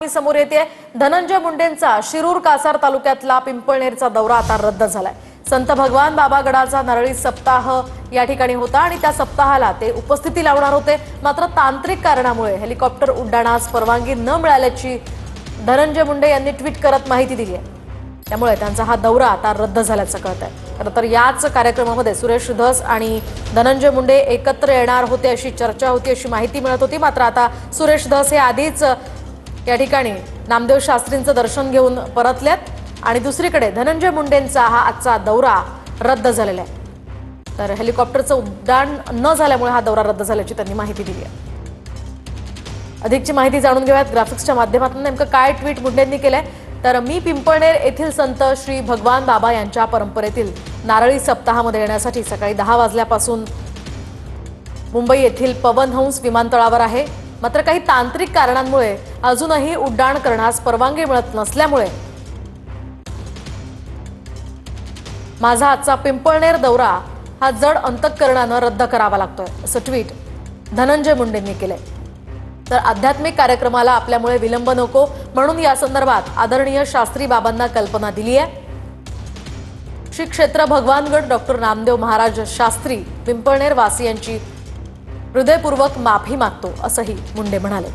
समोर येते धनंजय मुंडेंचा शिरूर कासार तालुक्यातला पिंपळनेरचा दौरा आता रद्द झालाय। संत भगवान बाबा गडाचा नारळी सप्ताह या ठिकाणी होता आणि त्या सप्ताहाला ते उपस्थिती लावणार होते, मात्र तांत्रिक कारणामुळे हेलिकॉप्टर उड्डाणास परवानगी न मिळाल्याची धनंजय मुंडे यांनी ट्विट करत माहिती दिली आहे। त्यामुळे त्यांचा हा दौरा आता रद्द झाल्याचं कळतंय। खरं तर याच कार्यक्रमामध्ये सुरेश धस आणि धनंजय मुंडे एकत्र येणार होते अशी चर्चा होती, अशी माहिती मिळत होती। मात्र आता सुरेश धस हे आधीच या ठिकाणी नामदेव शास्त्रींचं दर्शन घेऊन परतलेत आणि दुसरीकडे धनंजय मुंडेंचा हा आजचा दौरा रद्द झालेला आहे। तर हेलिकॉप्टरचं उड्डाण न झाल्यामुळे हा दौरा रद्द झाल्याची त्यांनी माहिती दिली आहे। अधिकची माहिती जाणून घेऊयात ग्राफिक्सच्या माध्यमातून। नेमकं काय ट्विट मुंडेंनी केलंय तर मी पिंपळनेर येथील संत श्री भगवान बाबा यांच्या परंपरेतील नारळी सप्ताहामध्ये येण्यासाठी सकाळी 10 वाजल्यापासून मुंबई येथील पवनहंस विमानतळावर आहे। मात्र काही तांत्रिक कारणांमुळे अजूनही उड्डाण करण्यास परवानगी मिळत नसल्यामुळे माझा आजचा पिंपळनेर दौरा हा जड अंतःकरणाने रद्द करावा लागतोय, असं ट्विट धनंजय मुंडेंनी केलंय। तर आध्यात्मिक कार्यक्रमाला आपल्यामुळे विलंब नको म्हणून या संदर्भात आदरणीय शास्त्री बाबांना कल्पना दिली आहे। श्री क्षेत्र भगवानगड डॉक्टर नामदेव महाराज शास्त्री पिंपळनेर वासियांची हृदयपूर्वक माफी मागतो, असंही मुंडे म्हणाले।